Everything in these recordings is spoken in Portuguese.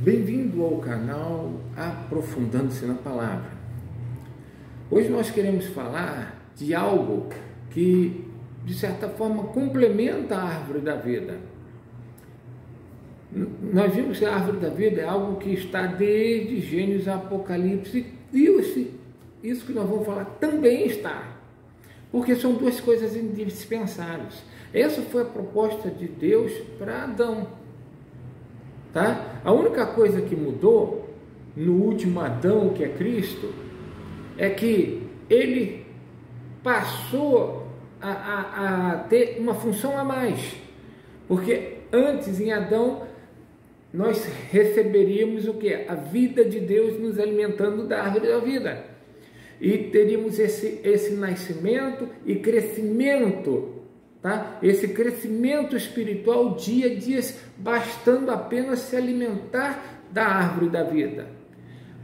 Bem-vindo ao canal Aprofundando-se na Palavra. Hoje nós queremos falar de algo que, de certa forma, complementa a árvore da vida. Nós vimos que a árvore da vida é algo que está desde Gênesis a Apocalipse, e isso que nós vamos falar também está, porque são duas coisas indispensáveis. Essa foi a proposta de Deus para Adão. Tá? A única coisa que mudou no último Adão, que é Cristo, é que ele passou a ter uma função a mais, porque antes em Adão nós receberíamos o que? A vida de Deus nos alimentando da árvore da vida, e teríamos esse nascimento e crescimento. Tá? Esse crescimento espiritual dia a dia, bastando apenas se alimentar da árvore da vida.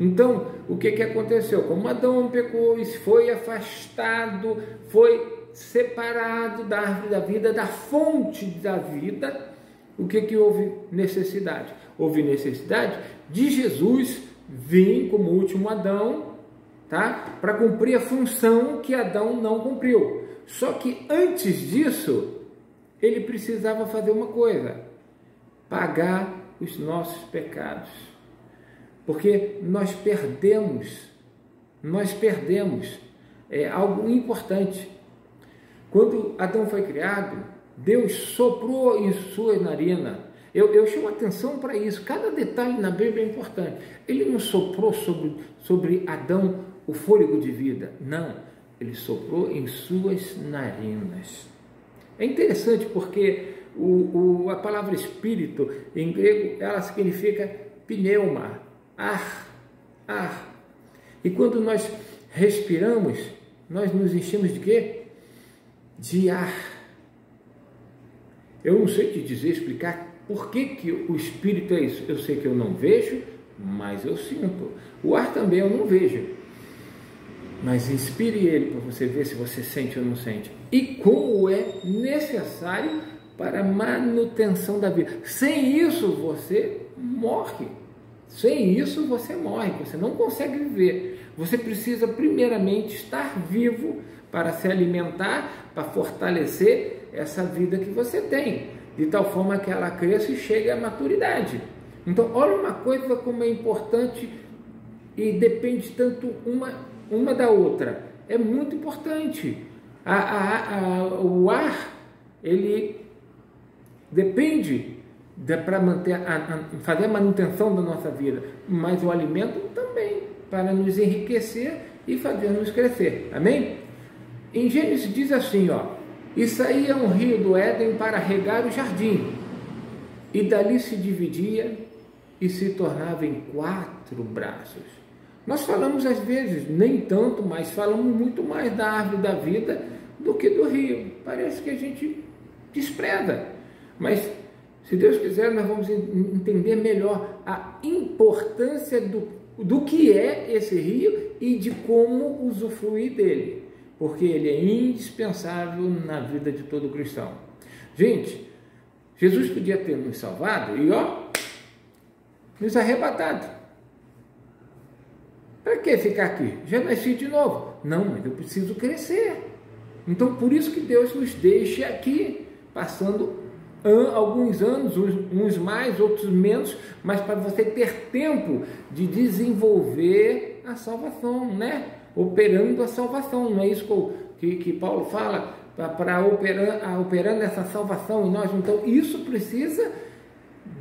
Então, o que aconteceu? Como Adão pecou e foi afastado, foi separado da árvore da vida, da fonte da vida, o que houve necessidade? Houve necessidade de Jesus vir como último Adão, tá? Para cumprir a função que Adão não cumpriu. Só que antes disso, ele precisava fazer uma coisa: pagar os nossos pecados. Porque nós perdemos algo importante. Quando Adão foi criado, Deus soprou em sua narina. Eu chamo atenção para isso, cada detalhe na Bíblia é importante. Ele não soprou sobre Adão o fôlego de vida, não. Ele soprou em suas narinas. É interessante porque a palavra espírito, em grego, ela significa pneuma, ar. E quando nós respiramos, nós nos enchemos de quê? De ar. Eu não sei te dizer, explicar por que o espírito é isso. Eu sei que eu não vejo, mas eu sinto. O ar também eu não vejo, mas inspire ele para você ver se você sente ou não sente. E como é necessário para a manutenção da vida. Sem isso você morre. Sem isso você morre. Você não consegue viver. Você precisa primeiramente estar vivo para se alimentar, para fortalecer essa vida que você tem, de tal forma que ela cresça e chegue à maturidade. Então, olha uma coisa como é importante e depende tanto uma da outra. É muito importante. O ar, ele depende para fazer a manutenção da nossa vida, mas o alimento também, para nos enriquecer e fazer-nos crescer. Amém? Em Gênesis diz assim, e saía um rio do Éden para regar o jardim, e dali se dividia e se tornava em 4 braços. Nós falamos às vezes, nem tanto, mas falamos muito mais da árvore da vida do que do rio. Parece que a gente despreza. Mas, se Deus quiser, nós vamos entender melhor a importância do que é esse rio e de como usufruir dele. Porque ele é indispensável na vida de todo cristão. Gente, Jesus podia ter nos salvado e nos arrebatado. Para que ficar aqui? Já nasci de novo. Não, mas eu preciso crescer. Então, por isso que Deus nos deixa aqui, passando alguns anos, uns mais, outros menos, mas para você ter tempo de desenvolver a salvação, né? Operando a salvação. Não é isso que Paulo fala? Para operando essa salvação em nós. Então, isso precisa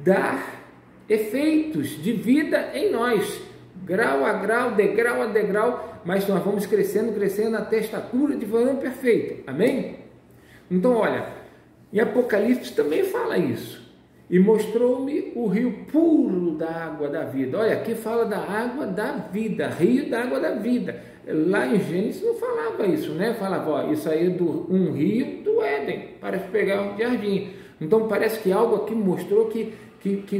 dar efeitos de vida em nós. Grau a grau, degrau a degrau, mas nós vamos crescendo até a estatura de varão perfeito. Amém? Então, olha, em Apocalipse também fala isso. E mostrou-me o rio puro da água da vida. Olha, aqui fala da água da vida, rio da água da vida. Lá em Gênesis não falava isso, né? Falava, isso aí é um rio do Éden, para pegar o jardim. Então, parece que algo aqui mostrou que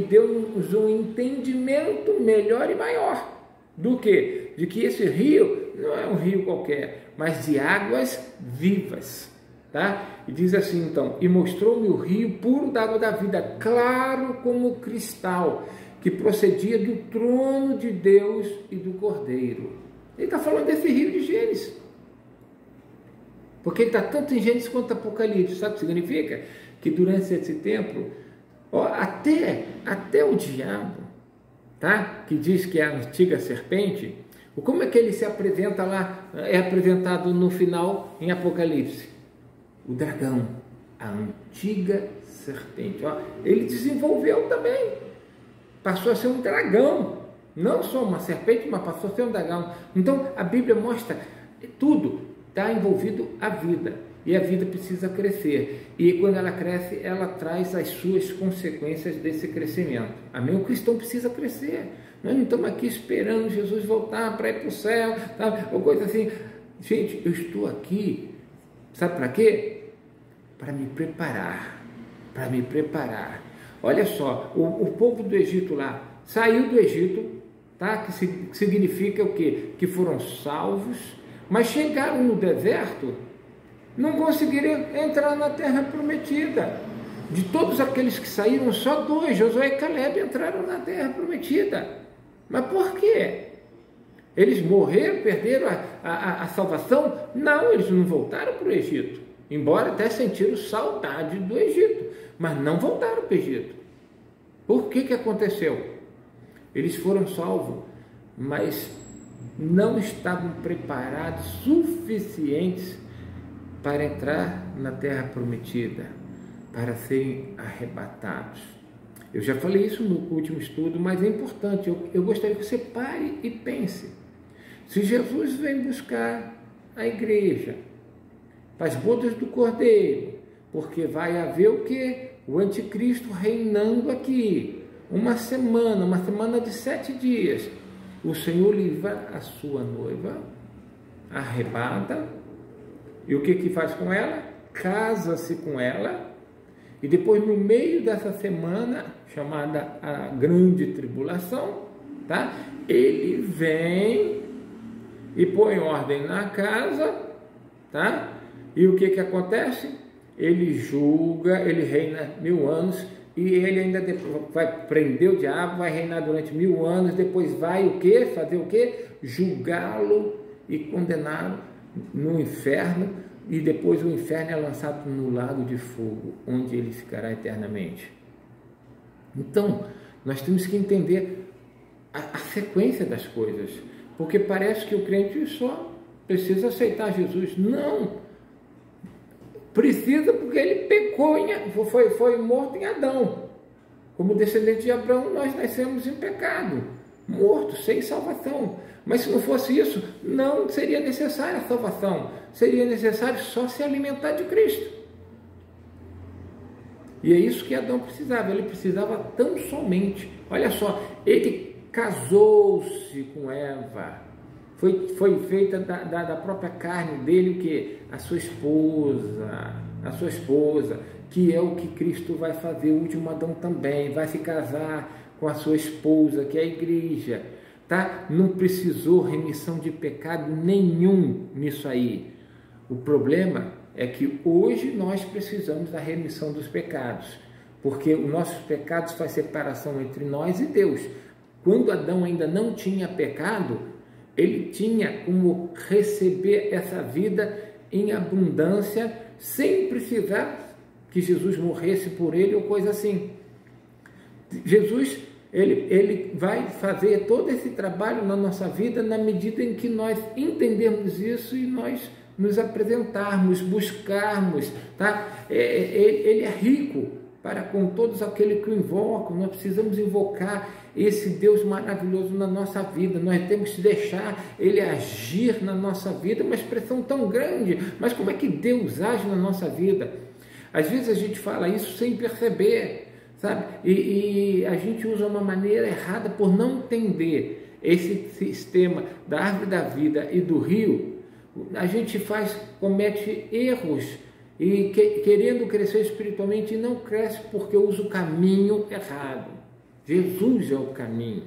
deu-nos um entendimento melhor e maior. Do que? De que esse rio não é um rio qualquer, mas de águas vivas. Tá? E diz assim então, e mostrou-me o rio puro da água da vida, claro como cristal, que procedia do trono de Deus e do Cordeiro. Ele está falando desse rio de Gênesis. Porque ele está tanto em Gênesis quanto em Apocalipse. Sabe o que significa? Que durante esse tempo, até o diabo, tá? Que diz que é a antiga serpente, como é que ele se apresenta lá, é apresentado no final em Apocalipse? O dragão, a antiga serpente. Ele desenvolveu também, passou a ser um dragão, não só uma serpente, mas passou a ser um dragão. Então a Bíblia mostra tudo, está envolvido a vida, e a vida precisa crescer, e quando ela cresce, ela traz as suas consequências desse crescimento. Amém? O cristão precisa crescer. Nós não estamos aqui esperando Jesus voltar para ir para o céu, tá? Ou coisa assim. Gente, eu estou aqui, sabe para quê? Para me preparar, Olha só, o povo do Egito lá, saiu do Egito, tá? Que significa o quê? Que foram salvos, mas chegaram no deserto, não conseguiram entrar na terra prometida. De todos aqueles que saíram, só 2, Josué e Caleb, entraram na terra prometida. Mas por quê? Eles morreram, perderam a salvação? Não, eles não voltaram para o Egito, embora até sentiram saudade do Egito, mas não voltaram para o Egito. Por que aconteceu? Eles foram salvos, mas não estavam preparados suficientes para entrar na terra prometida, para serem arrebatados. Eu já falei isso no último estudo, mas é importante, eu gostaria que você pare e pense. Se Jesus vem buscar a igreja para as bodas do Cordeiro, porque vai haver o quê? O anticristo reinando aqui, uma semana de 7 dias, o Senhor livra a sua noiva, arrebata, e o que faz com ela? Casa-se com ela, e depois no meio dessa semana, chamada a grande tribulação, tá? Ele vem e põe ordem na casa, tá? E o que acontece? Ele julga, ele reina 1000 anos, e ele ainda vai prender o diabo, vai reinar durante 1000 anos, depois vai o quê? Fazer o quê? Julgá-lo e condená-lo no inferno, e depois o inferno é lançado no lago de fogo, onde ele ficará eternamente. Então, nós temos que entender a sequência das coisas, porque parece que o crente só precisa aceitar Jesus. Não! Precisa, porque ele pecou, foi morto em Adão. Como descendente de Abraão, nós nascemos em pecado, mortos, sem salvação. Mas se não fosse isso, não seria necessária a salvação. Seria necessário só se alimentar de Cristo. E é isso que Adão precisava. Ele precisava tão somente. Olha só, ele casou-se com Eva. Foi feita da própria carne dele o quê? A sua esposa, que é o que Cristo vai fazer. O último Adão também vai se casar com a sua esposa, que é a igreja. Tá? Não precisou remissão de pecado nenhum nisso aí. O problema é que hoje nós precisamos da remissão dos pecados, porque os nossos pecados fazem separação entre nós e Deus. Quando Adão ainda não tinha pecado, ele tinha como receber essa vida em abundância, sem precisar que Jesus morresse por ele ou coisa assim. Jesus, ele vai fazer todo esse trabalho na nossa vida na medida em que nós entendermos isso e nós nos apresentarmos, buscarmos, tá? Ele é rico para com todos aqueles que o invocam. Nós precisamos invocar esse Deus maravilhoso na nossa vida. Nós temos que deixar Ele agir na nossa vida. Uma expressão tão grande, mas como é que Deus age na nossa vida? Às vezes a gente fala isso sem perceber, sabe? E a gente usa uma maneira errada por não entender esse sistema da árvore da vida e do rio. A gente comete erros e querendo crescer espiritualmente e não cresce porque usa o caminho errado. Jesus é o caminho,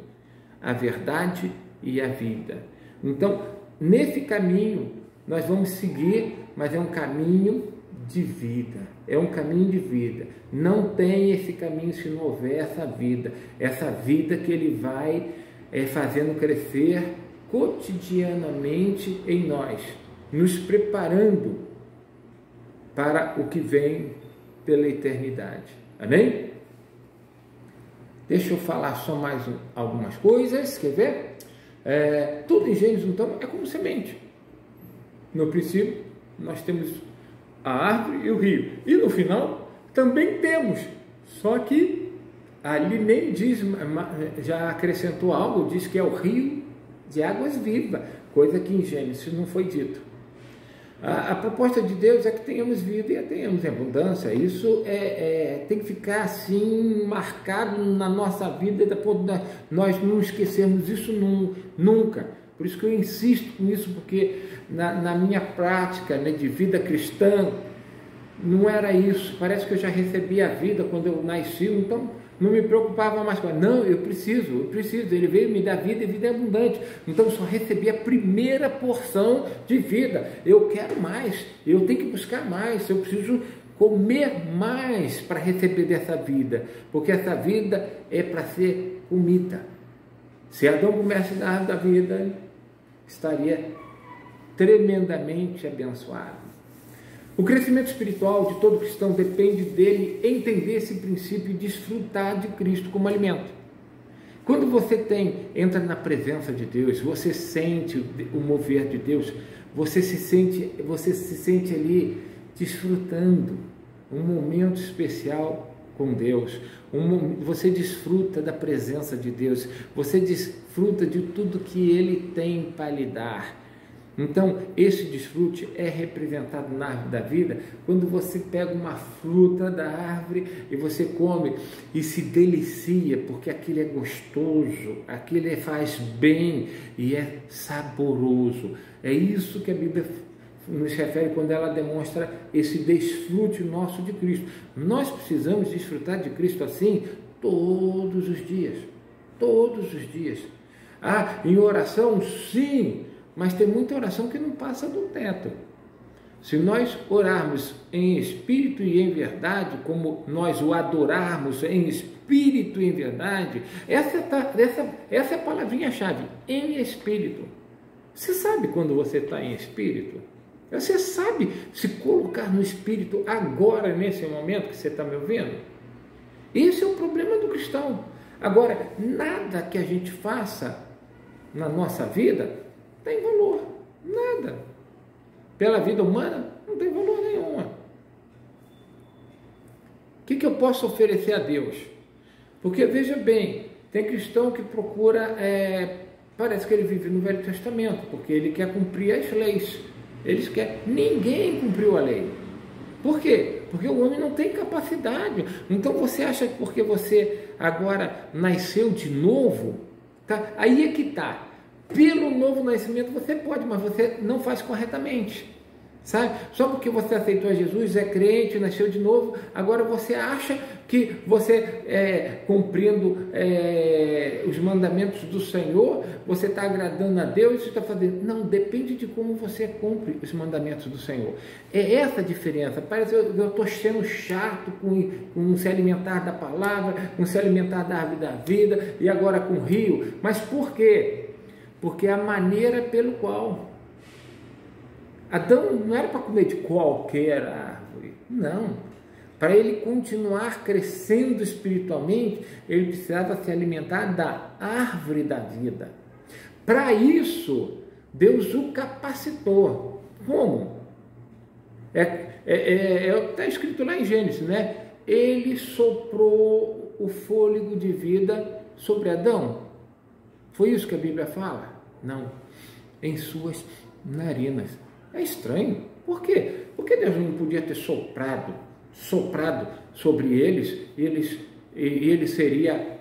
a verdade e a vida. Então, nesse caminho nós vamos seguir, mas é um caminho de vida, é um caminho de vida. Não tem esse caminho se não houver essa vida que ele vai fazendo crescer cotidianamente em nós, nos preparando para o que vem pela eternidade. Amém? Deixa eu falar só mais algumas coisas, quer ver? Tudo em Gênesis, então, é como semente. No princípio, nós temos a árvore e o rio. E no final, também temos. Só que ali nem diz, já acrescentou algo, diz que é o rio de águas vivas, coisa que em Gênesis não foi dito. A proposta de Deus é que tenhamos vida e tenhamos abundância. Isso tem que ficar assim marcado na nossa vida, nós não esquecermos isso nunca. Por isso que eu insisto nisso, porque na minha prática, né, de vida cristã, não era isso. Parece que eu já recebi a vida quando eu nasci, então não me preocupava mais com não, eu preciso, ele veio me dar vida e vida abundante, então eu só recebi a primeira porção de vida. Eu quero mais, eu tenho que buscar mais, eu preciso comer mais para receber dessa vida, porque essa vida é para ser comida. Se Adão comesse da árvore da vida, estaria tremendamente abençoado. O crescimento espiritual de todo cristão depende dele entender esse princípio e desfrutar de Cristo como alimento. Quando você entra na presença de Deus, você sente o mover de Deus, você se sente ali desfrutando um momento especial com Deus. Você desfruta da presença de Deus, você desfruta de tudo que Ele tem para lhe dar. Então, esse desfrute é representado na árvore da vida quando você pega uma fruta da árvore e você come e se delicia, porque aquilo é gostoso, aquilo faz bem e é saboroso. É isso que a Bíblia nos refere quando ela demonstra esse desfrute nosso de Cristo. Nós precisamos desfrutar de Cristo assim todos os dias. Todos os dias. Em oração, sim. Mas tem muita oração que não passa do teto. Se nós orarmos em espírito e em verdade, como nós o adorarmos em espírito e em verdade, essa é a palavrinha-chave, em espírito. Você sabe quando você está em espírito? Você sabe se colocar no espírito agora, nesse momento que você está me ouvindo? Esse é o problema do cristão. Agora, nada que a gente faça na nossa vida tem valor, nada. Pela vida humana, não tem valor nenhum. O que eu posso oferecer a Deus? Porque, veja bem, tem cristão que procura, parece que ele vive no Velho Testamento, porque ele quer cumprir as leis. Ninguém cumpriu a lei. Por quê? Porque o homem não tem capacidade. Então você acha que porque você agora nasceu de novo, tá? Aí é que está. Pelo novo nascimento você pode, mas você não faz corretamente, sabe? Só porque você aceitou Jesus, é crente, nasceu de novo, agora você acha que você, cumprindo os mandamentos do Senhor, você está agradando a Deus, você está fazendo... Não, depende de como você cumpre os mandamentos do Senhor. É essa a diferença. Parece que eu estou sendo chato com se alimentar da palavra, com se alimentar da árvore da vida, e agora com o rio. Mas por quê? Porque a maneira pelo qual Adão não era para comer de qualquer árvore, não. Para ele continuar crescendo espiritualmente, ele precisava se alimentar da árvore da vida. Para isso, Deus o capacitou. Como? Está escrito lá em Gênesis, né? Ele soprou o fôlego de vida sobre Adão. Foi isso que a Bíblia fala? Não. Em suas narinas. É estranho. Por quê? Porque Deus não podia ter soprado sobre eles, e ele seria,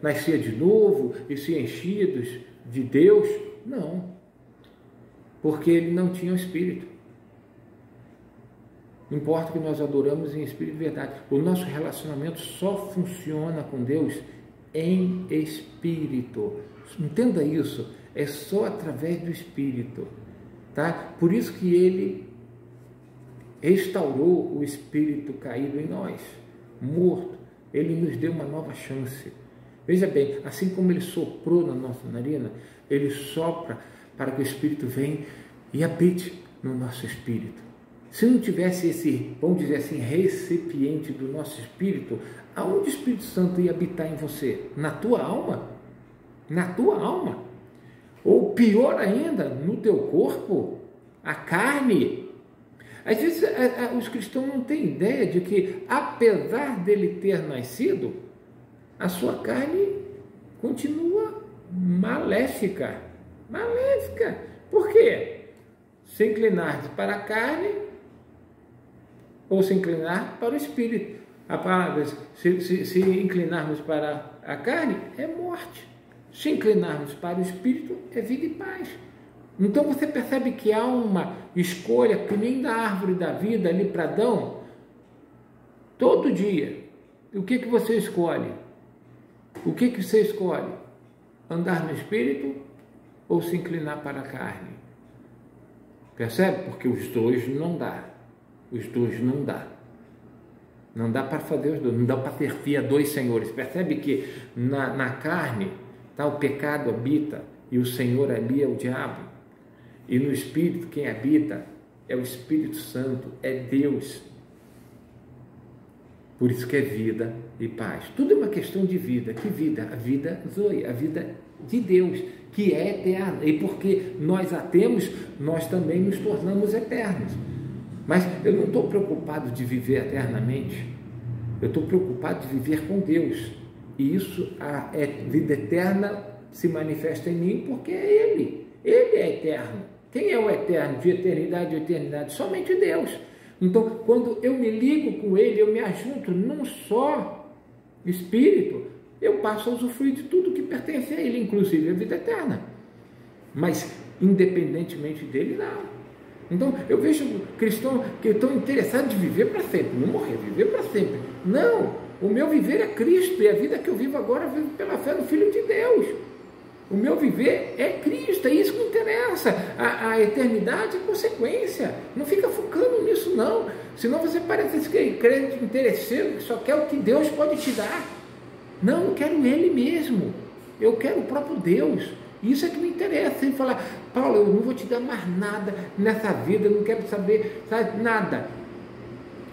nascia de novo e se enchidos de Deus? Não. Porque ele não tinha o Espírito. Importa que nós adoramos em Espírito e verdade. O nosso relacionamento só funciona com Deus em Espírito. Entenda isso, é só através do Espírito, tá? Por isso que ele restaurou o espírito caído em nós, morto. Ele nos deu uma nova chance. Veja bem, assim como Ele soprou na nossa narina, Ele sopra para que o Espírito venha e habite no nosso espírito. Se não tivesse esse, vamos dizer assim, recipiente do nosso espírito, aonde o Espírito Santo ia habitar em você? Na tua alma? Na tua alma? Ou pior ainda, no teu corpo? A carne? Às vezes os cristãos não têm ideia de que, apesar dele ter nascido, a sua carne continua maléfica. Maléfica. Por quê? Se inclinar para a carne ou se inclinar para o espírito. A palavra, se inclinarmos para a carne, é morte. Se inclinarmos para o espírito, é vida e paz. Então você percebe que há uma escolha que nem da árvore da vida ali para Adão, todo dia. O que você escolhe? O que você escolhe? Andar no espírito ou se inclinar para a carne? Percebe? Porque os dois não dá. Os dois não dá. Não dá para fazer os dois. Não dá para servir a dois senhores. Percebe que na carne tá, o pecado habita e o Senhor ali é o diabo. E no Espírito quem habita é o Espírito Santo, é Deus. Por isso que é vida e paz. Tudo é uma questão de vida. Que vida? A vida Zoe, a vida de Deus, que é eterna. E porque nós a temos, nós também nos tornamos eternos. Mas eu não estou preocupado de viver eternamente. Eu estou preocupado de viver com Deus. E isso, a vida eterna se manifesta em mim porque é Ele. Ele é eterno. Quem é o eterno de eternidade e eternidade? Somente Deus. Então, quando eu me ligo com Ele, eu me ajunto num só Espírito, eu passo a usufruir de tudo que pertence a Ele, inclusive a vida eterna. Mas, independentemente dele, não. Então, eu vejo cristãos que estão interessados em viver para sempre, não morrer, viver para sempre. Não, o meu viver é Cristo, e a vida que eu vivo agora, eu vivo pela fé no Filho de Deus. O meu viver é Cristo, é isso que interessa. A eternidade é consequência. Não fica focando nisso, não. Senão você parece crente interesseiro que só quer o que Deus pode te dar. Não, eu quero Ele mesmo. Eu quero o próprio Deus. Isso é que me interessa. Ele fala, Paulo, eu não vou te dar mais nada nessa vida, eu não quero saber, sabe, nada.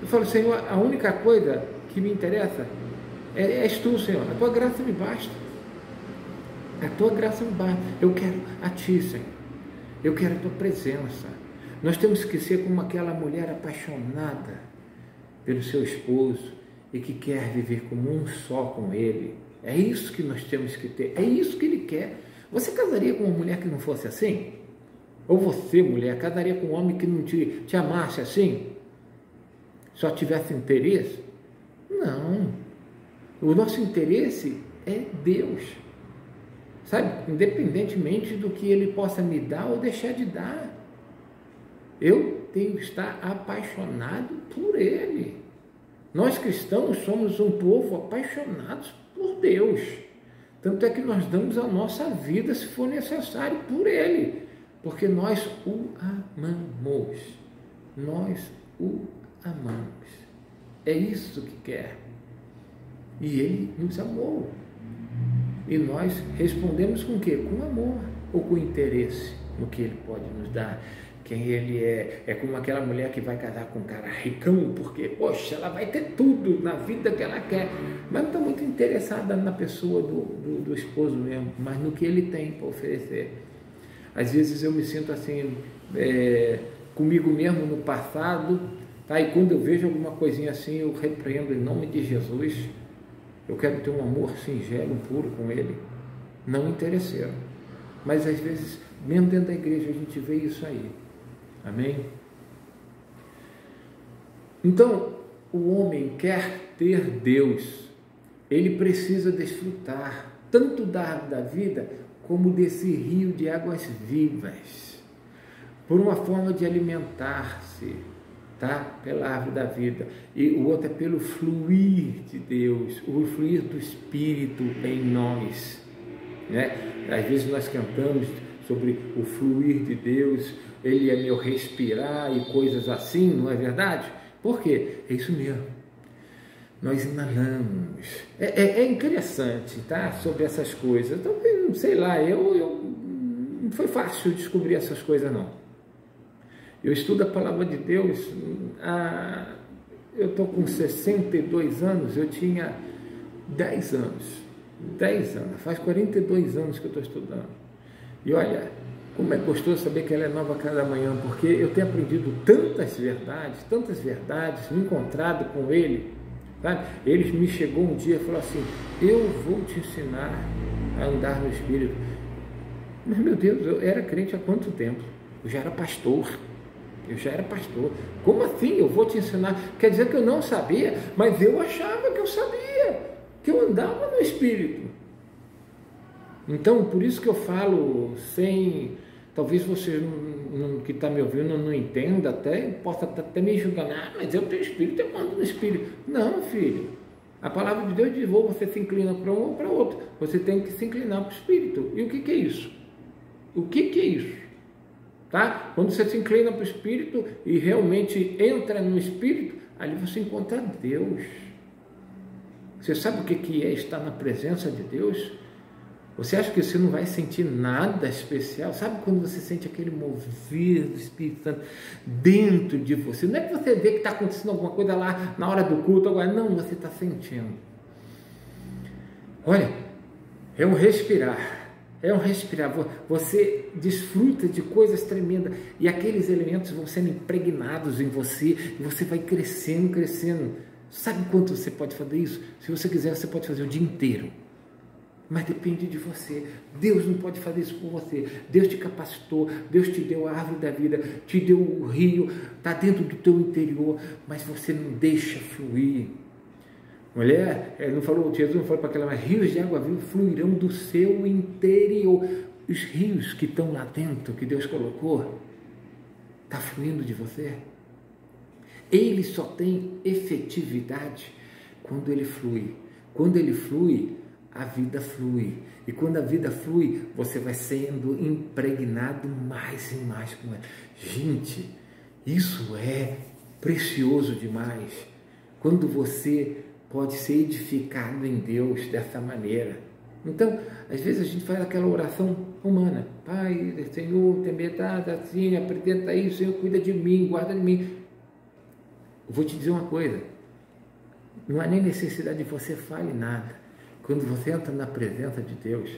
Eu falo, Senhor, a única coisa que me interessa és tu, Senhor. A tua graça me basta. A tua graça me basta. Eu quero a ti, Senhor. Eu quero a tua presença. Nós temos que ser como aquela mulher apaixonada pelo seu esposo e que quer viver como um só com ele. É isso que nós temos que ter. É isso que ele quer. Você casaria com uma mulher que não fosse assim? Ou você, mulher, casaria com um homem que não te amasse assim? Só tivesse interesse? Não. O nosso interesse é Deus. Sabe? Independentemente do que Ele possa me dar ou deixar de dar. Eu tenho que estar apaixonado por Ele. Nós cristãos somos um povo apaixonados por Deus. Tanto é que nós damos a nossa vida, se for necessário, por Ele. Porque nós o amamos. Nós o amamos. É isso que quer. E Ele nos amou. E nós respondemos com o quê? Com amor ou com interesse no que Ele pode nos dar. Quem Ele é. É como aquela mulher que vai casar com um cara ricão, porque, poxa, ela vai ter tudo na vida que ela quer. Mas não está muito interessada na pessoa do esposo mesmo, mas no que ele tem para oferecer. Às vezes eu me sinto assim, comigo mesmo no passado, tá? E quando eu vejo alguma coisinha assim, eu repreendo em nome de Jesus. Eu quero ter um amor singelo, puro com Ele, não interesseiro. Mas às vezes, mesmo dentro da igreja, a gente vê isso aí. Amém? Então, o homem quer ter Deus. Ele precisa desfrutar tanto da árvore da vida, como desse rio de águas vivas. Por uma forma de alimentar-se, tá? Pela árvore da vida. E o outro é pelo fluir de Deus, o fluir do Espírito em nós, né? Às vezes nós cantamos sobre o fluir de Deus, Ele é meu respirar e coisas assim, não é verdade? Por quê? É isso mesmo. Nós inalamos. É interessante, tá? Sobre essas coisas. Então, sei lá, não foi fácil descobrir essas coisas, não. Eu estudo a palavra de Deus, eu estou com 62 anos, eu tinha 10 anos. 10 anos, faz 42 anos que eu estou estudando. E olha, como é gostoso saber que ela é nova a cada manhã, porque eu tenho aprendido tantas verdades, me encontrado com ele. Sabe? Ele me chegou um dia e falou assim: eu vou te ensinar a andar no Espírito. Mas meu Deus, eu era crente há quanto tempo? Eu já era pastor. Como assim eu vou te ensinar? Quer dizer que eu não sabia, mas eu achava que eu sabia, que eu andava no Espírito. Então, por isso que eu falo sem... Talvez você que está me ouvindo não entenda, possa até me julgar, mas eu tenho Espírito, eu ando no Espírito. Não, filho. A palavra de Deus diz, ou você se inclina para um ou para outro. Você tem que se inclinar para o Espírito. E o que é isso? O que é isso? Tá? Quando você se inclina para o Espírito e realmente entra no Espírito, ali você encontra Deus. Você sabe o que é estar na presença de Deus? Você acha que você não vai sentir nada especial? Sabe quando você sente aquele mover do Espírito Santo dentro de você? Não é que você vê que está acontecendo alguma coisa lá na hora do culto, agora não, você está sentindo. Olha, é um respirar. Você desfruta de coisas tremendas e aqueles elementos vão sendo impregnados em você e você vai crescendo. Sabe quanto você pode fazer isso? Se você quiser, você pode fazer o dia inteiro. Mas depende de você. Deus não pode fazer isso por você. Deus te capacitou, Deus te deu a árvore da vida, te deu o rio, está dentro do teu interior, mas você não deixa fluir. Mulher, Jesus não falou para aquela, mas rios de água viva fluirão do seu interior. Os rios que estão lá dentro, que Deus colocou, está fluindo de você. Ele só tem efetividade quando ele flui. Quando ele flui, a vida flui. E quando a vida flui, você vai sendo impregnado mais e mais com ela. Gente, isso é precioso demais. Quando você pode ser edificado em Deus dessa maneira. Então, às vezes a gente faz aquela oração humana. Pai, Senhor, tem piedade assim, apresenta isso, Senhor, cuida de mim, guarda de mim. Eu vou te dizer uma coisa. Não há nem necessidade de você fale nada. Quando você entra na presença de Deus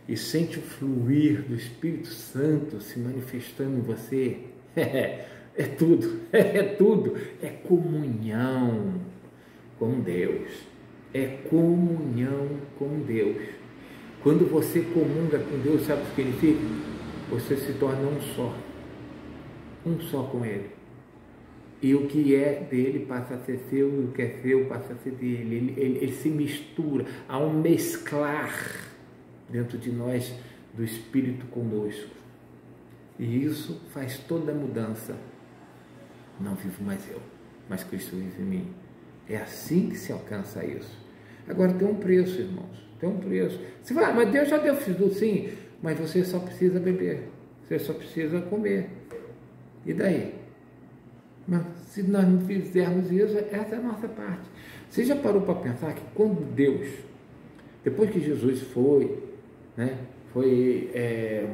e sente o fluir do Espírito Santo se manifestando em você, é tudo, é comunhão com Deus, é comunhão com Deus. Quando você comunga com Deus, sabe o que significa? Você se torna um só com Ele. E o que é dele passa a ser seu, e o que é seu passa a ser dele. Ele se mistura, há um mesclar dentro de nós do Espírito conosco. E isso faz toda a mudança. Não vivo mais eu, mas Cristo vive em mim. É assim que se alcança isso. Agora tem um preço, irmãos, tem um preço. Você fala, mas Deus já deu tudo, sim, mas você só precisa beber, você só precisa comer. E daí? Mas se nós não fizermos isso, essa é a nossa parte. Você já parou para pensar que quando Deus, depois que Jesus foi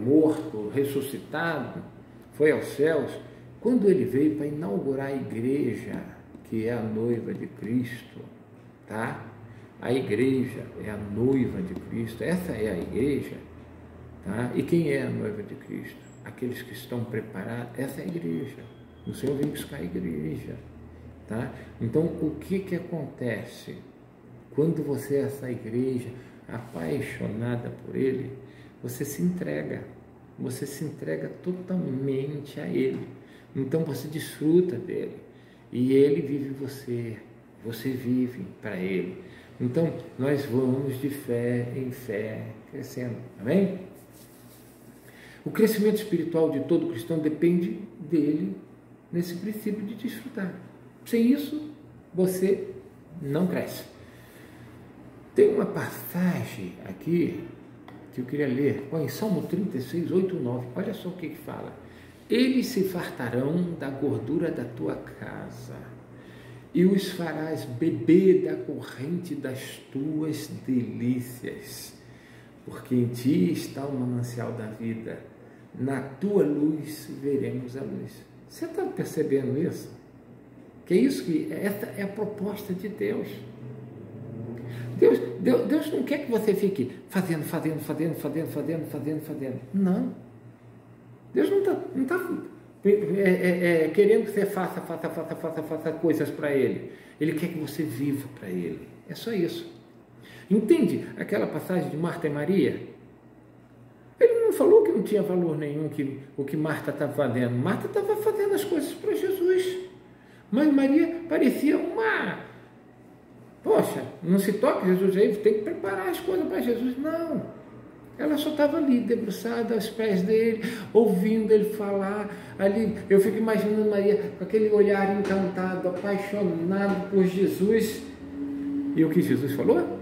morto, ressuscitado, foi aos céus, quando ele veio para inaugurar a igreja, que é a noiva de Cristo, tá? A igreja é a noiva de Cristo, essa é a igreja, tá? E quem é a noiva de Cristo? Aqueles que estão preparados, essa é a igreja. O Senhor vem buscar a igreja, tá? Então, o que acontece? Quando você é essa igreja apaixonada por Ele, você se entrega totalmente a Ele. Então, você desfruta dEle e Ele vive em você, você vive para Ele. Então, nós vamos de fé em fé crescendo, amém? O crescimento espiritual de todo cristão depende dele nesse princípio de desfrutar. Sem isso, você não cresce. Tem uma passagem aqui que eu queria ler, em Salmo 36, 8, 9. Olha só o que fala. eles se fartarão da gordura da tua casa, e os farás beber da corrente das tuas delícias, porque em ti está o manancial da vida, na tua luz veremos a luz. Você está percebendo isso? Que é isso que essa é a proposta de Deus. Deus não quer que você fique fazendo. Não. Deus não está querendo que você faça coisas para Ele. Ele quer que você viva para Ele. É só isso. Entende aquela passagem de Marta e Maria? Ele não falou que não tinha valor nenhum o que Marta estava fazendo. Marta estava fazendo as coisas para Jesus. Mas Maria parecia uma... Poxa, não se toca Jesus aí, tem que preparar as coisas para Jesus. Não. Ela só estava ali, debruçada aos pés dele, ouvindo ele falar. Ali, eu fico imaginando Maria com aquele olhar encantado, apaixonado por Jesus. E o que Jesus falou?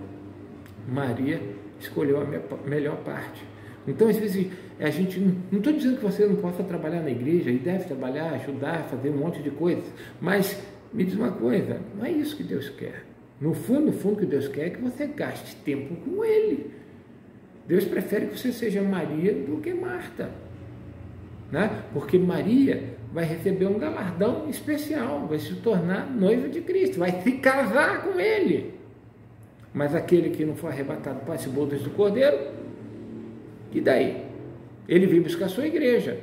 Maria escolheu a melhor parte. Então, às vezes, a gente... Não estou dizendo que você não possa trabalhar na igreja, e deve trabalhar, ajudar, fazer um monte de coisas. Mas, me diz uma coisa, não é isso que Deus quer. No fundo, o que Deus quer é que você gaste tempo com Ele. Deus prefere que você seja Maria do que Marta, né? Porque Maria vai receber um galardão especial, vai se tornar noiva de Cristo, vai se casar com Ele. Mas aquele que não for arrebatado para as bodas do Cordeiro, e daí? Ele veio buscar a sua igreja.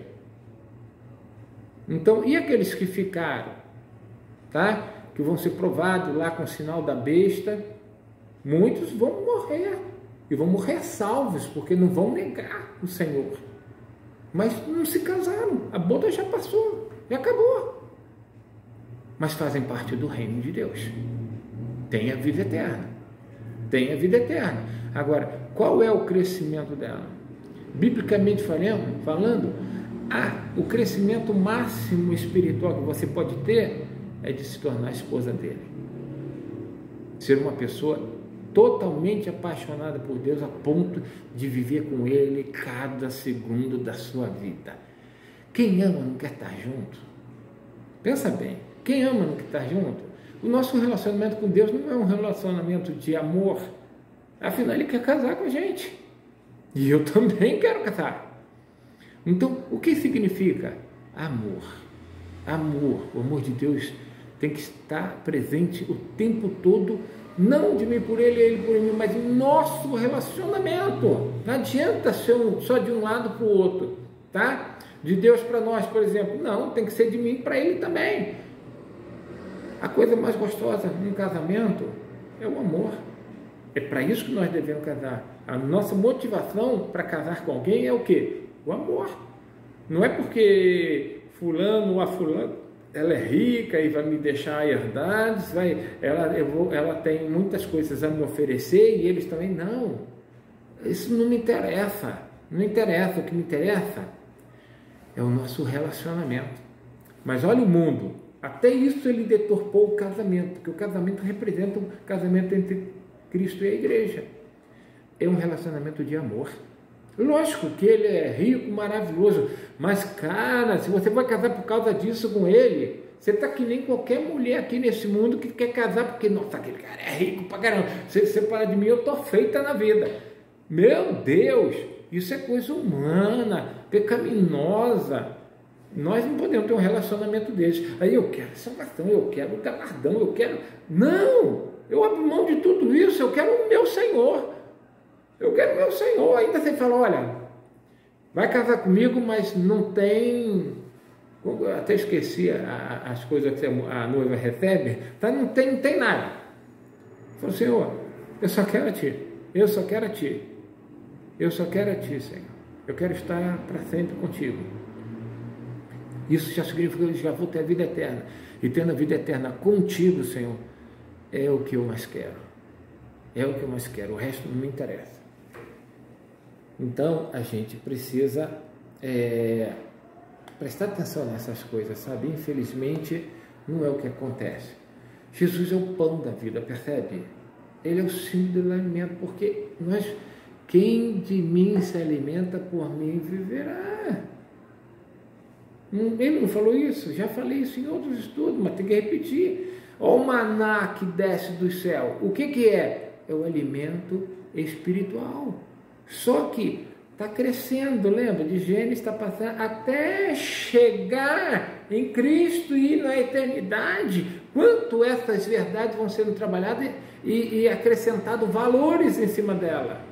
Então, e aqueles que ficaram, tá? Que vão ser provados lá com o sinal da besta, muitos vão morrer, e vão morrer salvos, porque não vão negar o Senhor. Mas não se casaram, a boda já passou, já acabou. Mas fazem parte do reino de Deus. Tem a vida eterna. Tem a vida eterna. Agora, qual é o crescimento dela? Biblicamente falando, o crescimento máximo espiritual que você pode ter é de se tornar esposa dele. Ser uma pessoa totalmente apaixonada por Deus a ponto de viver com Ele cada segundo da sua vida. Quem ama não quer estar junto? Pensa bem, quem ama não quer estar junto? O nosso relacionamento com Deus não é um relacionamento de amor, afinal Ele quer casar com a gente. E eu também quero casar. Então, o que significa amor? Amor, o amor de Deus tem que estar presente o tempo todo, não de mim por ele, ele por mim, mas em nosso relacionamento. Não adianta ser só de um lado para o outro, tá? De Deus para nós, por exemplo. Não, tem que ser de mim para ele também. A coisa mais gostosa num casamento é o amor. É para isso que nós devemos casar. A nossa motivação para casar com alguém é o quê? O amor. Não é porque fulano ou a fulana ela é rica e vai me deixar herdades, ela tem muitas coisas a me oferecer e eles também não. Isso não me interessa. Não interessa. O que me interessa é o nosso relacionamento. Mas olha o mundo. Até isso ele deturpou o casamento, porque o casamento representa o casamento entre Cristo e a igreja. É um relacionamento de amor. Lógico que ele é rico, maravilhoso, mas cara, se você vai casar por causa disso com ele, você está que nem qualquer mulher aqui nesse mundo que quer casar porque, nossa, aquele cara é rico pra caramba, se você parar de mim, eu tô feita na vida. Meu Deus, isso é coisa humana, pecaminosa. Nós não podemos ter um relacionamento desse. Aí eu quero salvação, eu quero galardão, eu quero... Não! Eu abro mão de tudo isso, eu quero o meu Senhor. Eu quero o meu Senhor. Ainda você fala, olha, vai casar comigo, mas não tem... Eu até esqueci as coisas que a noiva recebe, tá? Não tem nada. Eu falo, Senhor, eu só quero a Ti. Eu só quero a Ti. Eu só quero a Ti, Senhor. Eu quero estar para sempre contigo. Isso já significa que eu já vou ter a vida eterna. E tendo a vida eterna contigo, Senhor, é o que eu mais quero. É o que eu mais quero. O resto não me interessa. Então, a gente precisa prestar atenção nessas coisas, sabe? Infelizmente, não é o que acontece. Jesus é o pão da vida, percebe? Ele é o símbolo do alimento, porque quem de mim se alimenta, por mim viverá. Ele não falou isso? Já falei isso em outros estudos, mas tem que repetir. Olha o maná que desce do céu. O que é? É o alimento espiritual. Só que está crescendo, lembra? De Gênesis está passando até chegar em Cristo e na eternidade. Quanto essas verdades vão sendo trabalhadas e acrescentado valores em cima dela.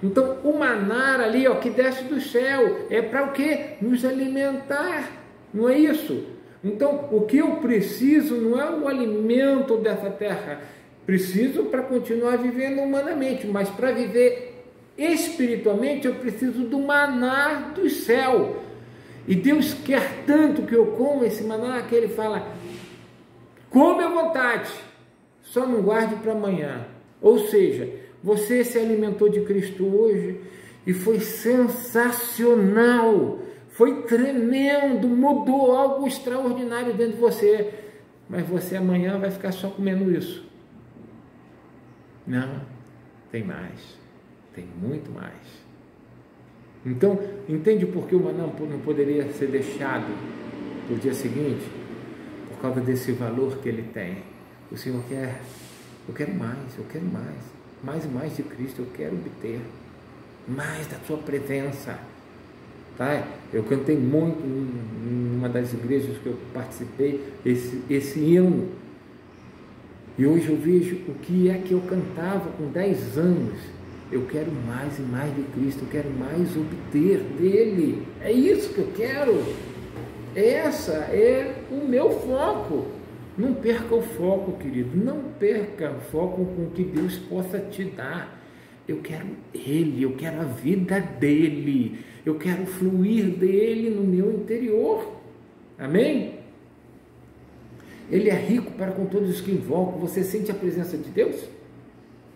Então, o maná ali, ó, que desce do céu, é para o quê? Nos alimentar, não é isso? Então, o que eu preciso não é o alimento dessa terra, preciso para continuar vivendo humanamente, mas para viver espiritualmente eu preciso do maná do céu. E Deus quer tanto que eu coma esse maná que Ele fala, come à vontade, só não guarde para amanhã. Ou seja, você se alimentou de Cristo hoje e foi sensacional, foi tremendo, mudou algo extraordinário dentro de você, mas você amanhã vai ficar só comendo isso. Não, tem mais, tem muito mais. Então, entende por que o maná não poderia ser deixado para o dia seguinte? Por causa desse valor que ele tem. O Senhor quer, eu quero mais e mais de Cristo, eu quero obter mais da sua presença. Tá? Eu cantei muito em uma das igrejas que eu participei esse hino, e hoje eu vejo o que é que eu cantava com 10 anos. Eu quero mais e mais de Cristo, eu quero mais obter dele, é isso que eu quero, essa é o meu foco. Não perca o foco, querido, não perca o foco com o que Deus possa te dar. Eu quero Ele, eu quero a vida dEle, eu quero fluir dEle no meu interior, amém? Ele é rico para com todos os que invocam. Você sente a presença de Deus?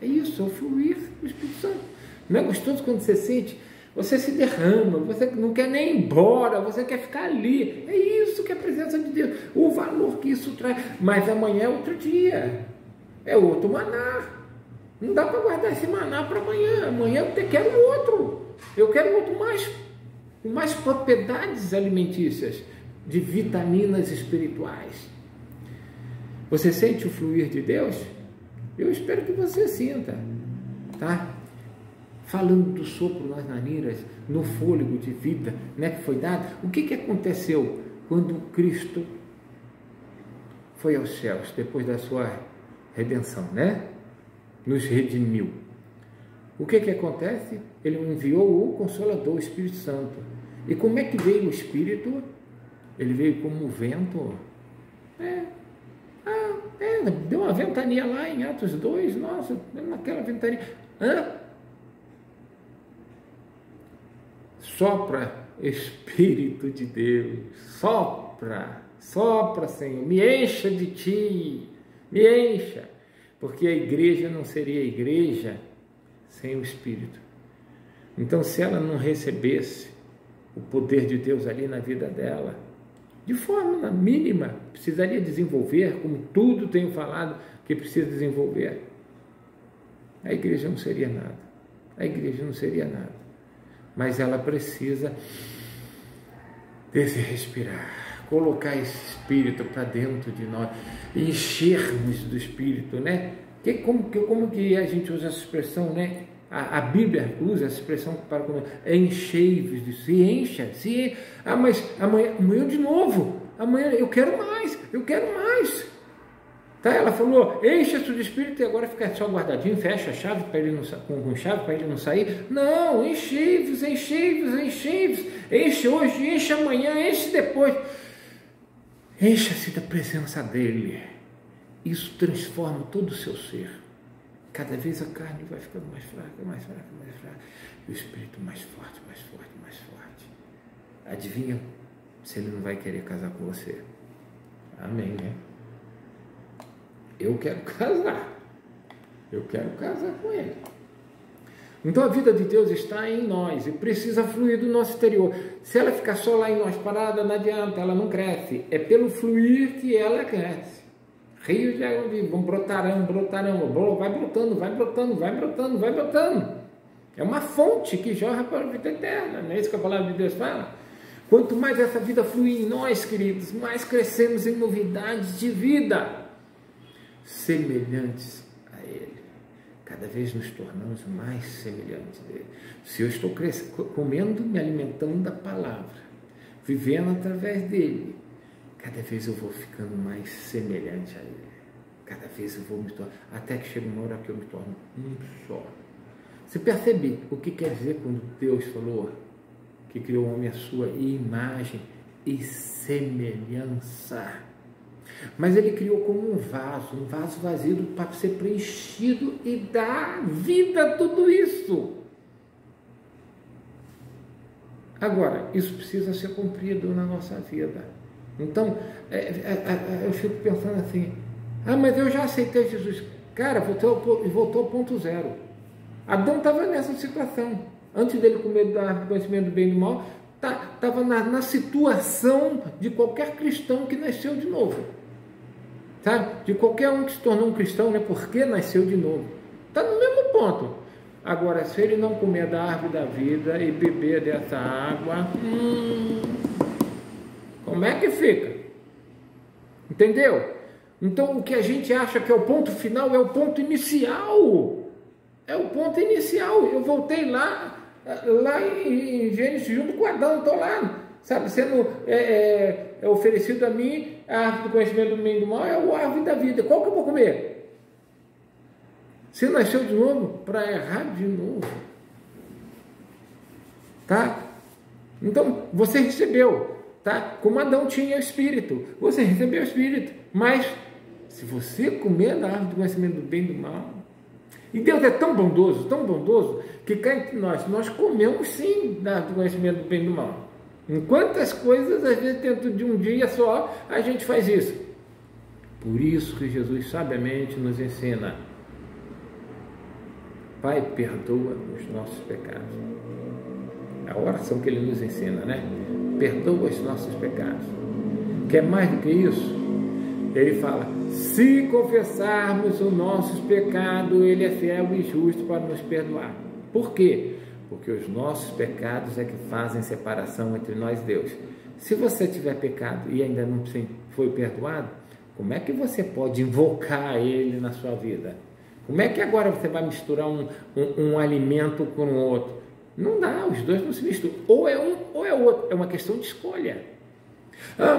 É isso, é o fluir do Espírito Santo. Não é gostoso quando você sente? Você se derrama, você não quer nem ir embora, você quer ficar ali. É isso que é a presença de Deus, o valor que isso traz. Mas amanhã é outro dia, é outro maná. Não dá para guardar esse maná para amanhã. Amanhã eu quero outro. Eu quero outro com mais propriedades alimentícias, de vitaminas espirituais. Você sente o fluir de Deus? Eu espero que você sinta, tá? Falando do sopro nas narinas, no fôlego de vida, né, que foi dado. O que aconteceu quando Cristo foi aos céus, depois da sua redenção, né? Nos redimiu. O que acontece? Ele enviou o Consolador, o Espírito Santo. E como é que veio o Espírito? Ele veio como um vento. Deu uma ventania lá em Atos 2, nossa, naquela ventania. Sopra, Espírito de Deus, sopra, Senhor, me encha de Ti, me encha, porque a igreja não seria igreja sem o Espírito. Então, se ela não recebesse o poder de Deus ali na vida dela, de forma mínima, precisaria desenvolver, como tudo tenho falado que precisa desenvolver, a igreja não seria nada, mas ela precisa desse respirar, colocar esse Espírito para dentro de nós, enchermos do Espírito, né? Como que a gente usa essa expressão, né? A Bíblia usa essa expressão para enchei-vos, se encha, mas amanhã de novo, amanhã eu quero mais, tá? Ela falou, encha-se do Espírito e agora fica só guardadinho, fecha a chave para ele não, com chave para ele não sair. Não, enchei-vos, enche hoje, enche amanhã, enche depois, encha-se da presença dele. Isso transforma todo o seu ser. Cada vez a carne vai ficando mais fraca, e o Espírito mais forte. Adivinha se ele não vai querer casar com você? Amém, né? Eu quero casar com ele. Então a vida de Deus está em nós e precisa fluir do nosso exterior. Se ela ficar só lá em nós parada, não adianta, ela não cresce. É pelo fluir que ela cresce. Rios de água viva vão brotarão, vai brotando. É uma fonte que jorra para a vida eterna, não é isso que a palavra de Deus fala? Quanto mais essa vida flui em nós, queridos, mais crescemos em novidades de vida, semelhantes a Ele. Cada vez nos tornamos mais semelhantes a Ele. Se eu estou comendo, me alimentando da palavra, vivendo através dele, cada vez eu vou ficando mais semelhante a Ele. Cada vez eu vou me tornar, até que chega uma hora que eu me torno um só. Você percebe o que quer dizer quando Deus falou que criou o homem à sua imagem e semelhança? Mas Ele criou como um vaso vazio para ser preenchido e dar vida a tudo isso. Agora, isso precisa ser cumprido na nossa vida. Então, eu fico pensando assim, mas eu já aceitei Jesus. Cara, voltou ao ponto zero. Adão estava nessa situação. Antes dele comer do conhecimento do bem e do mal, estava na situação de qualquer cristão que nasceu de novo. Sabe? De qualquer um que se tornou um cristão, né? Porque nasceu de novo. Está no mesmo ponto. Agora, se ele não comer da árvore da vida e beber dessa água, como é que fica? Entendeu? Então, o que a gente acha que é o ponto final é o ponto inicial. É o ponto inicial. Eu voltei lá em Gênesis junto com Adão, estou lá, sabe, sendo oferecido a mim a árvore do conhecimento do bem e do mal, é a árvore da vida. Qual que eu vou comer? Você nasceu de novo para errar de novo. Tá? Então, você recebeu, tá? Como Adão tinha o Espírito, você recebeu o Espírito, mas se você comer da árvore do conhecimento do bem e do mal, e Deus é tão bondoso, que cá entre nós comemos sim da árvore do conhecimento do bem e do mal. Em quantas coisas, às vezes, dentro de um dia só, a gente faz isso. Por isso que Jesus sabiamente nos ensina: Pai, perdoa os nossos pecados. É a oração que Ele nos ensina, né? Perdoa os nossos pecados. Quer mais do que isso? Ele fala: se confessarmos os nossos pecados, Ele é fiel e justo para nos perdoar. Por quê? Porque os nossos pecados é que fazem separação entre nós e Deus. Se você tiver pecado e ainda não foi perdoado, como é que você pode invocar Ele na sua vida? Como é que agora você vai misturar um alimento com o outro? Não dá, os dois não se misturam. Ou é um ou é outro. É uma questão de escolha.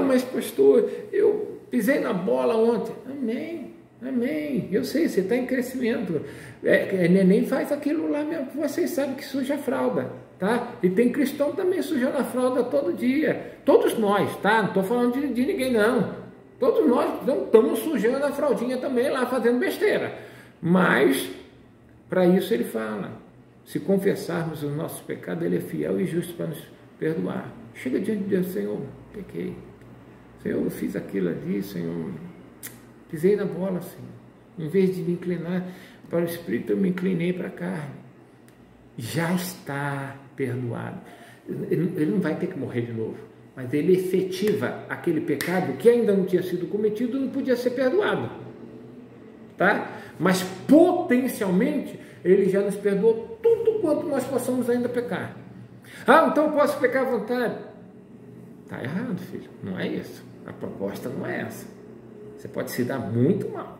Mas pastor, eu pisei na bola ontem. Amém, amém. Eu sei, você está em crescimento. Neném faz aquilo lá mesmo, que vocês sabem que suja a fralda, tá? E tem cristão também sujando a fralda todo dia. Todos nós, tá? Não estou falando de ninguém, não. Todos nós estamos sujando a fraldinha também lá, fazendo besteira. Mas, para isso ele fala: se confessarmos os nossos pecados, Ele é fiel e justo para nos perdoar. Chega diante de Deus: Senhor, pequei. Senhor, eu fiz aquilo ali, Senhor, pisei na bola, Senhor. Em vez de me inclinar para o Espírito, eu me inclinei para a carne. Já está perdoado. Ele não vai ter que morrer de novo, mas ele efetiva aquele pecado que ainda não tinha sido cometido e não podia ser perdoado. Tá? Mas potencialmente Ele já nos perdoou tudo quanto nós possamos ainda pecar. Então eu posso pecar à vontade? Está errado, filho, não é isso. A proposta não é essa. Você pode se dar muito mal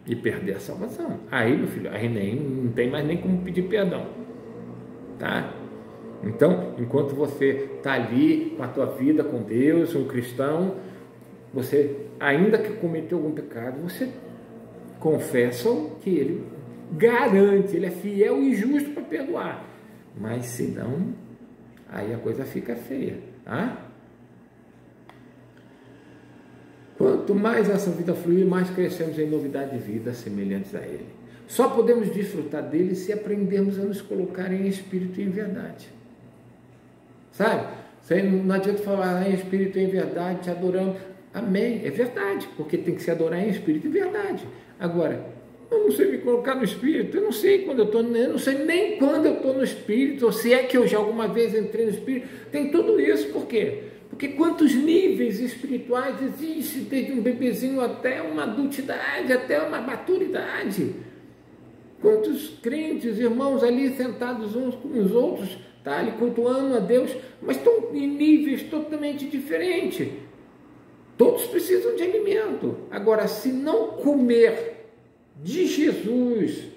e perder a salvação. Aí, meu filho, aí não tem mais nem como pedir perdão, tá? Então, enquanto você está ali com a tua vida com Deus, um cristão, você, ainda que cometeu algum pecado, você confessa que Ele garante, Ele é fiel e justo para perdoar. Mas se não, aí a coisa fica feia, tá? Quanto mais essa vida fluir, mais crescemos em novidade de vida semelhantes a Ele. Só podemos desfrutar dele se aprendermos a nos colocar em espírito e em verdade. Sabe? Não adianta falar em espírito e em verdade, te adorando. Amém, é verdade, porque tem que se adorar em espírito e verdade. Agora, eu não sei me colocar no espírito, eu não sei quando eu não sei nem quando eu estou no espírito, ou se é que eu já alguma vez entrei no espírito. Tem tudo isso, por quê? Porque quantos níveis espirituais existem, desde um bebezinho até uma adultidade, até uma maturidade. Quantos crentes, irmãos ali sentados uns com os outros, tá ali cultuando a Deus, mas estão em níveis totalmente diferentes. Todos precisam de alimento. Agora, se não comer de Jesus,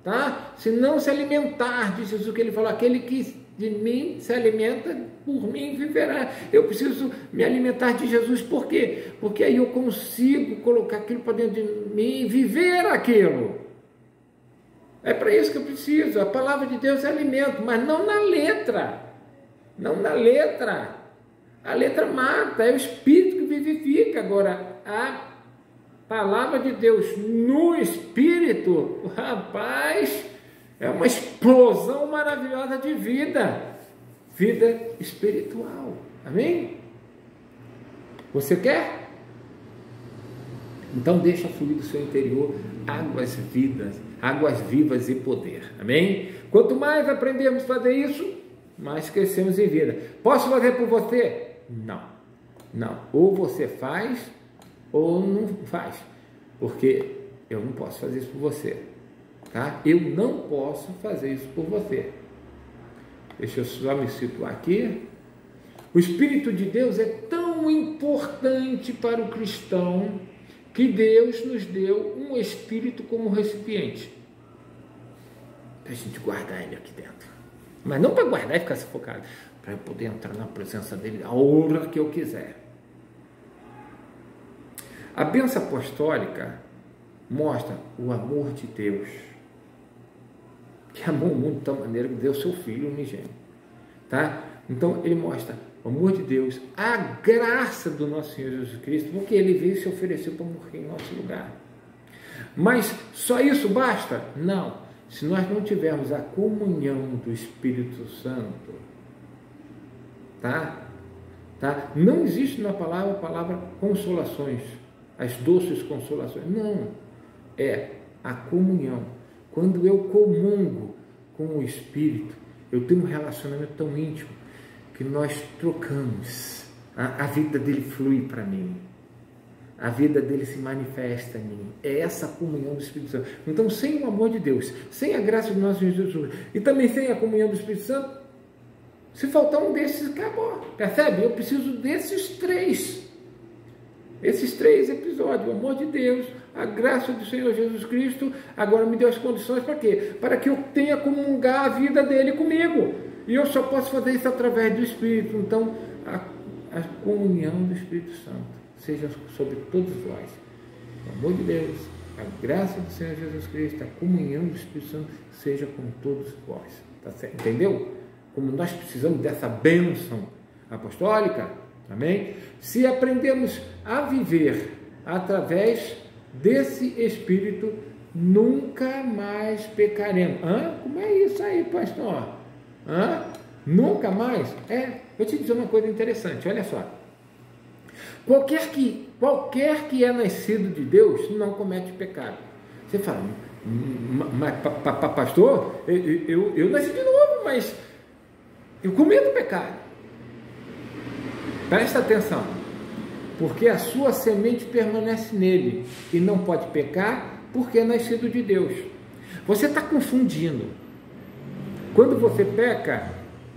tá? Se não se alimentar de Jesus, que ele falou, aquele que de mim se alimenta, por mim viverá. Eu preciso me alimentar de Jesus, por quê? Porque aí eu consigo colocar aquilo para dentro de mim e viver aquilo. É para isso que eu preciso. A palavra de Deus é alimento, mas não na letra. Não na letra. A letra mata, é o Espírito que vivifica. Agora, a palavra de Deus no Espírito, rapaz, é uma explosão maravilhosa de vida. Vida espiritual. Amém? Você quer? Então deixa fluir do seu interior águas vivas e poder. Amém? Quanto mais aprendemos a fazer isso, mais crescemos em vida. Posso fazer por você? Não. Ou você faz ou não faz. Porque eu não posso fazer isso por você. Tá? Eu não posso fazer isso por você. Deixa eu só me situar aqui. O Espírito de Deus é tão importante para o cristão que Deus nos deu um Espírito como recipiente. Para a gente guardar ele aqui dentro. Mas não para guardar e ficar sufocado. Para eu poder entrar na presença dele a hora que eu quiser. A bênção apostólica mostra o amor de Deus. Que amou o mundo de tal maneira que deu seu Filho unigênito. Tá? Então ele mostra o amor de Deus, a graça do nosso Senhor Jesus Cristo, porque ele veio e se ofereceu para morrer em nosso lugar. Mas só isso basta? Não. Se nós não tivermos a comunhão do Espírito Santo, tá? Não existe na palavra a palavra consolações, as doces consolações. Não. É a comunhão. Quando eu comungo com o Espírito, eu tenho um relacionamento tão íntimo que nós trocamos. A vida dele flui para mim. A vida dele se manifesta em mim. É essa comunhão do Espírito Santo. Então, sem o amor de Deus, sem a graça do nosso Jesus e também sem a comunhão do Espírito Santo, se faltar um desses, acabou. Percebe? Eu preciso desses três. Esses três episódios. O amor de Deus, a graça do Senhor Jesus Cristo, agora me deu as condições para quê? Para que eu tenha comungar a vida dele comigo. E eu só posso fazer isso através do Espírito. Então, a comunhão do Espírito Santo seja sobre todos vós. O amor de Deus, a graça do Senhor Jesus Cristo, a comunhão do Espírito Santo seja com todos vós. Tá certo? Entendeu? Como nós precisamos dessa bênção apostólica, amém? Se aprendemos a viver através desse Espírito, nunca mais pecaremos. Como é isso aí, pastor? Nunca mais? Vou te dizer uma coisa interessante, olha só. Qualquer que é nascido de Deus não comete pecado. Você fala, mas pastor, eu nasci de novo, mas eu cometo pecado. Presta atenção, porque a sua semente permanece nele e não pode pecar porque é nascido de Deus. Você está confundindo. Quando você peca,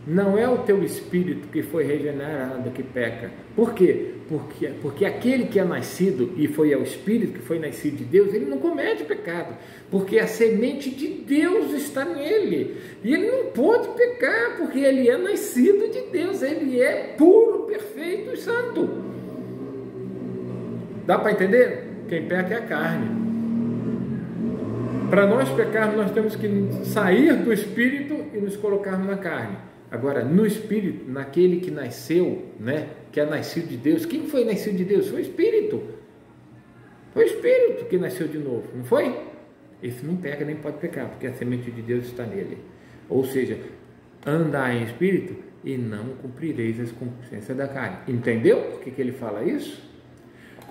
não é o teu espírito que foi regenerado que peca. Por quê? Porque aquele que é nascido e foi ao espírito que foi nascido de Deus, ele não comete pecado, porque a semente de Deus está nele, e ele não pode pecar, porque ele é nascido de Deus, ele é puro, perfeito e santo. Dá para entender? Quem peca é a carne. Para nós pecarmos, nós temos que sair do espírito e nos colocarmos na carne. Agora, no Espírito, naquele que nasceu, né, que é nascido de Deus, quem foi nascido de Deus? Foi o Espírito. Foi o Espírito que nasceu de novo, não foi? Esse não peca nem pode pecar, porque a semente de Deus está nele. Ou seja, andar em Espírito e não cumprireis as concupiscências da carne. Entendeu por que ele fala isso?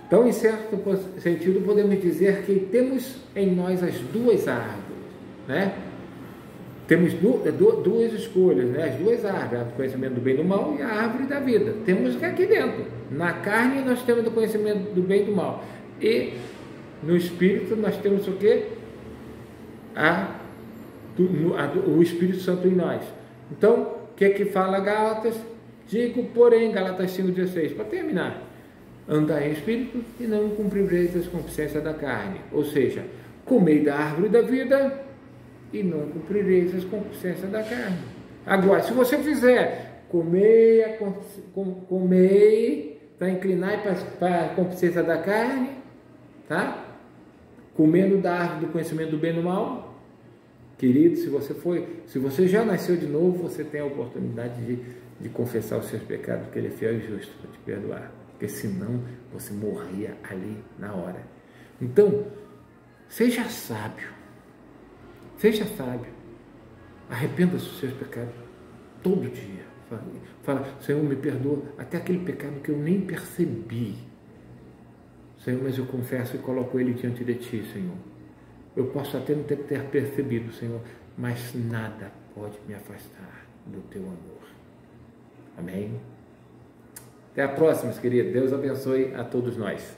Então, em certo sentido, podemos dizer que temos em nós as duas árvores, né? Temos duas escolhas, né? As duas árvores, o conhecimento do bem e do mal e a árvore da vida. Temos aqui dentro. Na carne nós temos o conhecimento do bem e do mal. E no espírito nós temos o quê? A o Espírito Santo em nós. Então, o que é que fala Gálatas? Digo, porém, Gálatas 5,16, para terminar, andai em Espírito e não cumprireis as concupiscências da carne. Ou seja, comei da árvore da vida e não cumprireis as concupiscências da carne. Agora, se você fizer, comei para inclinar para a concupiscência da carne, tá? Comendo da árvore do conhecimento do bem e do mal, querido, se você já nasceu de novo, você tem a oportunidade de confessar os seus pecados, porque Ele é fiel e justo para te perdoar, porque senão você morria ali na hora. Então, seja sábio, arrependa-se dos seus pecados todo dia. Fala, Senhor, me perdoa até aquele pecado que eu nem percebi. Senhor, mas eu confesso e coloco ele diante de Ti, Senhor. Eu posso até não ter percebido, Senhor, mas nada pode me afastar do Teu amor. Amém? Até a próxima, querido. Deus abençoe a todos nós.